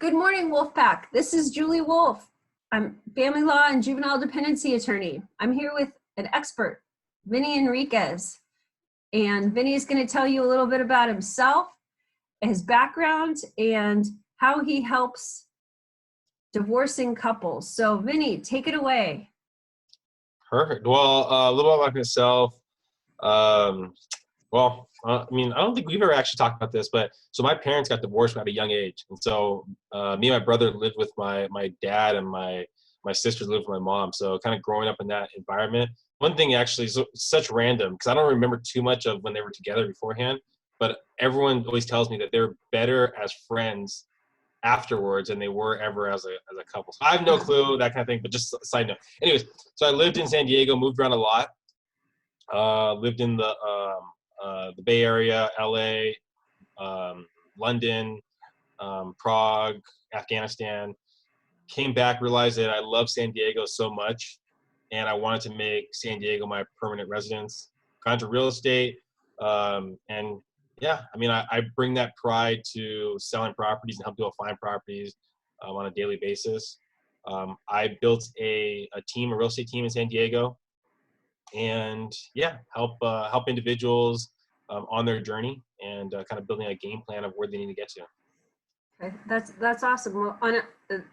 Good morning, Wolfpack. This is Julie Wolff. I'm family law and juvenile dependency attorney. I'm here with an expert, Vinny Enriquez. And Vinny is going to tell you a little bit about himself, his background, and how he helps divorcing couples. So Vinny, take it away. Perfect. Well, a little about myself. I don't think we've ever actually talked about this, but so my parents got divorced at a young age. And so me and my brother lived with my dad, and my sisters lived with my mom. So kind of growing up in that environment. One thing actually is such random, because I don't remember too much of when they were together beforehand, but everyone always tells me that they're better as friends afterwards than they were ever as a couple. So I have no clue, that kind of thing, but just a side note. Anyways, so I lived in San Diego, moved around a lot, lived in the Bay Area, LA, London, Prague, Afghanistan. Came back, realized that I love San Diego so much, and I wanted to make San Diego my permanent residence. Got into real estate, and yeah, I mean, I bring that pride to selling properties and help people find properties on a daily basis. I built a real estate team in San Diego, and yeah, help individuals on their journey, and kind of building a game plan of where they need to get to. Okay, that's awesome. Well, on an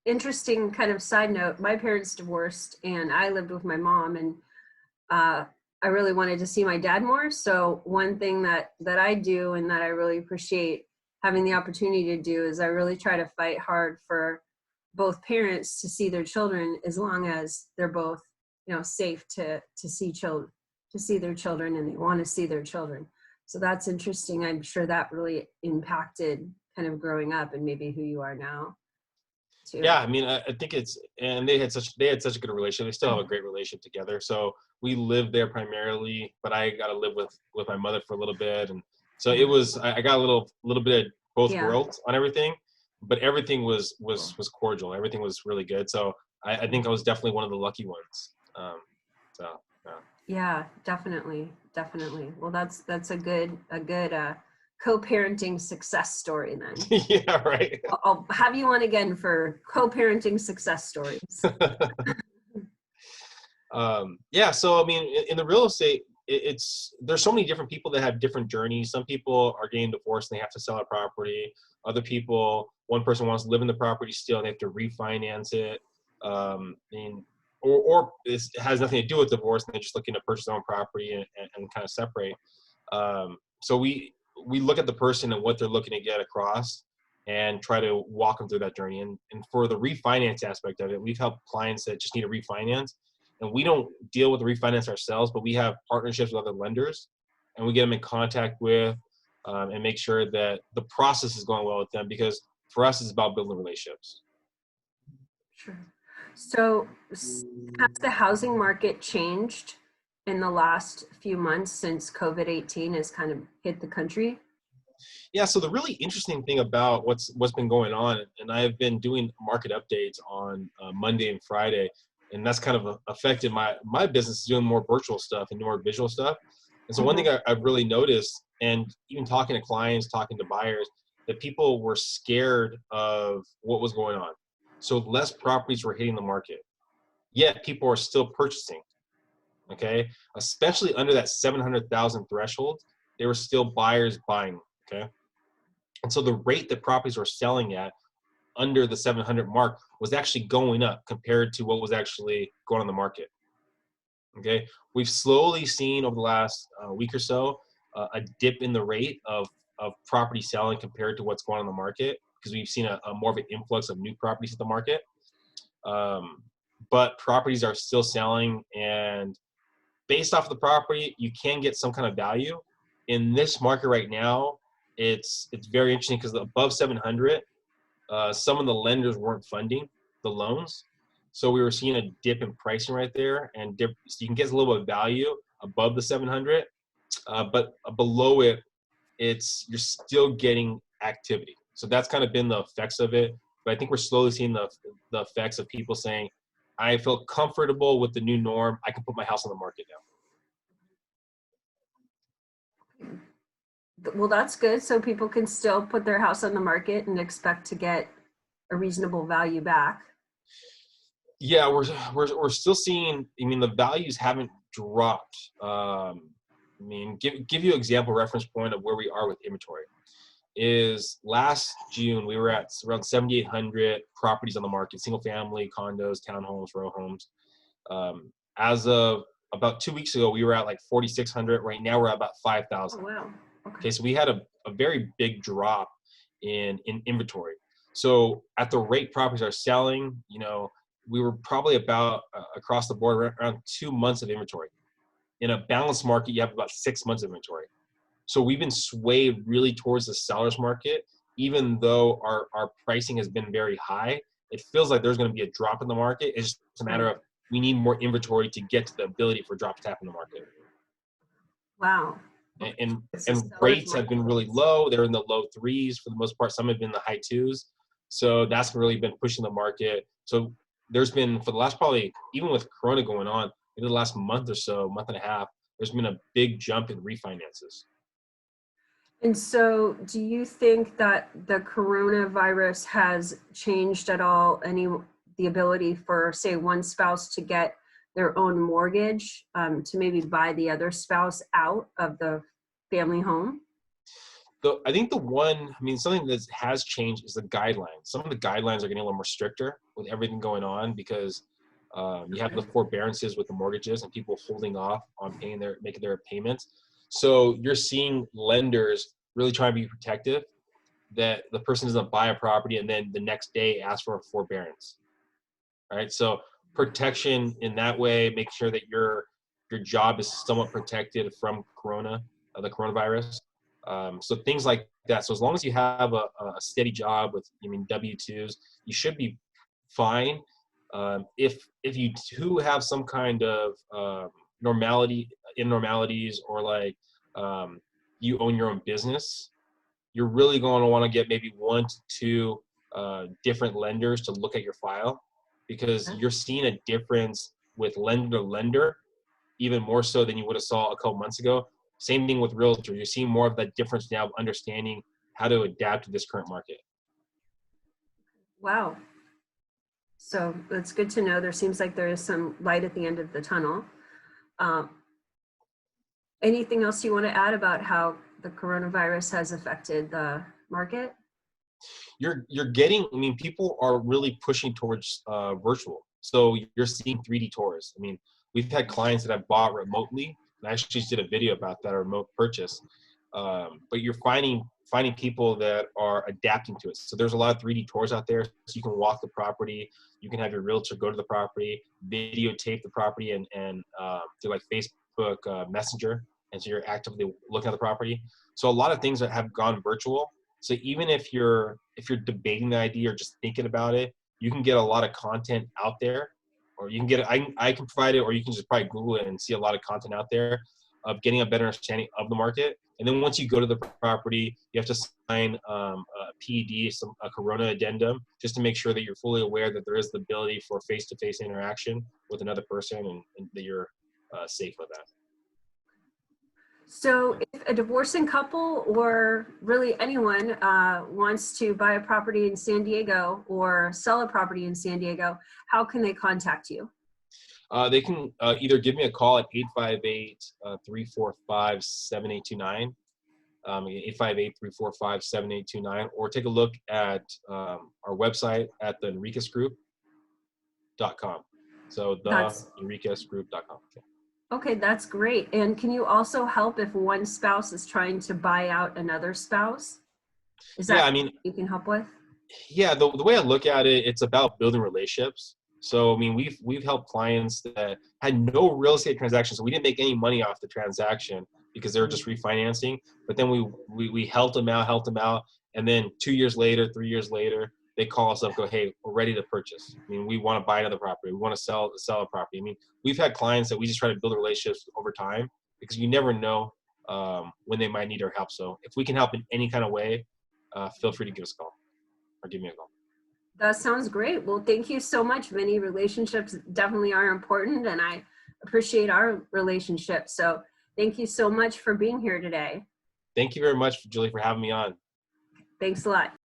interesting kind of side note, my parents divorced, and I lived with my mom, and I really wanted to see my dad more. So one thing that I do, and that I really appreciate having the opportunity to do, is I really try to fight hard for both parents to see their children, as long as they're both, safe to see their children, and they want to see their children. So that's interesting. I'm sure that really impacted kind of growing up and maybe who you are now too. Yeah, I mean, I think and they had such a good relationship. They still have a great relationship together. So we lived there primarily, but I got to live with my mother for a little bit, and so it was. I got a little bit of both worlds on everything, but everything was cordial. Everything was really good. So I think I was definitely one of the lucky ones. Yeah, definitely. Well, that's a good co-parenting success story then. Yeah, right. I'll have you on again for co-parenting success stories. Yeah, so I mean, in the real estate, there's so many different people that have different journeys. Some people are getting divorced and they have to sell a property. Other people, one person wants to live in the property still, and they have to refinance it. Or it has nothing to do with divorce, and they're just looking to purchase their own property and kind of separate. So we look at the person and what they're looking to get across, and try to walk them through that journey. And for the refinance aspect of it, we've helped clients that just need to refinance, and we don't deal with the refinance ourselves, but we have partnerships with other lenders, and we get them in contact with, and make sure that the process is going well with them, because for us, it's about building relationships. Sure. So has the housing market changed in the last few months since COVID-19 has kind of hit the country? Yeah, so the really interesting thing about what's been going on, and I've been doing market updates on Monday and Friday, and that's kind of affected my business, doing more virtual stuff and more visual stuff. And so one thing I've really noticed, and even talking to clients, talking to buyers, that people were scared of what was going on. So less properties were hitting the market, yet people are still purchasing. Okay, especially under that 700,000 threshold, there were still buyers buying. Okay, and so the rate that properties were selling at under the 700 mark was actually going up compared to what was actually going on the market. Okay, we've slowly seen over the last week or so a dip in the rate of property selling compared to what's going on in the market, because we've seen a more of an influx of new properties at the market. But properties are still selling, and based off of the property, you can get some kind of value. In this market right now, it's very interesting, because above 700, some of the lenders weren't funding the loans. So we were seeing a dip in pricing right there, and so you can get a little bit of value above the 700, but below it, you're still getting activity. So that's kind of been the effects of it. But I think we're slowly seeing the effects of people saying, I feel comfortable with the new norm. I can put my house on the market now. Well, that's good. So people can still put their house on the market and expect to get a reasonable value back. Yeah, we're still seeing. I mean, the values haven't dropped. I mean, give you an example reference point of where we are with inventory. Is last June we were at around 7,800 properties on the market, single family, condos, townhomes, row homes. As of about 2 weeks ago, we were at like 4,600. Right now we're at about 5,000. Oh, wow. Okay. Okay, so we had a very big drop in inventory. So at the rate properties are selling, you know, we were probably about across the board around 2 months of inventory. In a balanced market, you have about 6 months of inventory. So we've been swayed really towards the seller's market, even though our pricing has been very high. It feels like there's going to be a drop in the market. It's just a matter of we need more inventory to get to the ability for a drop to happen in the market. Wow. And It's a seller's rates have been market. really low. They're in the low threes for the most part. Some have been in the high twos. So that's really been pushing the market. So there's been, for the last probably, even with Corona going on, in the last month or so, month and a half, there's been a big jump in refinances. And so do you think that the coronavirus has changed at all the ability for, say, one spouse to get their own mortgage to maybe buy the other spouse out of the family home? I think something that has changed is the guidelines. Some of the guidelines are getting a little more stricter with everything going on because you have the forbearances with the mortgages and people holding off on making their payments. So you're seeing lenders really trying to be protective that the person doesn't buy a property and then the next day ask for a forbearance. All right. So protection in that way, make sure that your job is somewhat protected from the coronavirus. So things like that. So as long as you have a steady job with, W-2s, you should be fine. If you do have some kind of abnormalities, or like you own your own business, you're really going to want to get maybe 1 to 2 different lenders to look at your file, because you're seeing a difference with lender to lender, even more so than you would have saw a couple months ago. Same thing with realtors. You're seeing more of that difference now of understanding how to adapt to this current market. Wow. So it's good to know. There seems like there is some light at the end of the tunnel. Anything else you want to add about how the coronavirus has affected the market? You're getting, people are really pushing towards virtual. So you're seeing 3D tours. We've had clients that have bought remotely. And I actually just did a video about that, a remote purchase. But you're finding people that are adapting to it. So there's a lot of 3D tours out there. So you can walk the property. You can have your realtor go to the property, videotape the property, and do like Facebook Messenger. And so you're actively looking at the property. So a lot of things that have gone virtual. So even if you're debating the idea or just thinking about it, you can get a lot of content out there, or you can get it. I can provide it, or you can just probably Google it and see a lot of content out there of getting a better understanding of the market. And then once you go to the property, you have to sign a PED, a Corona addendum, just to make sure that you're fully aware that there is the ability for face-to-face interaction with another person, and that you're safe with that. So if a divorcing couple, or really anyone, wants to buy a property in San Diego or sell a property in San Diego, how can they contact you? They can either give me a call at 858-345-7829, 858-345-7829, or take a look at our website at the enriquezgroup.com. So enriquezgroup.com. Okay, that's great. And can you also help if one spouse is trying to buy out another spouse? Is that something you can help with? Yeah, the way I look at it, it's about building relationships. So we've helped clients that had no real estate transactions, so we didn't make any money off the transaction because they were just refinancing. But then we helped them out, and then 2 years later, 3 years later, they call us up, go, hey, we're ready to purchase. We want to buy another property. We want to sell a property. We've had clients that we just try to build relationships over time, because you never know when they might need our help. So if we can help in any kind of way, feel free to give us a call or give me a call. That sounds great. Well, thank you so much, Vinny. Relationships definitely are important, and I appreciate our relationship. So thank you so much for being here today. Thank you very much, Julie, for having me on. Thanks a lot.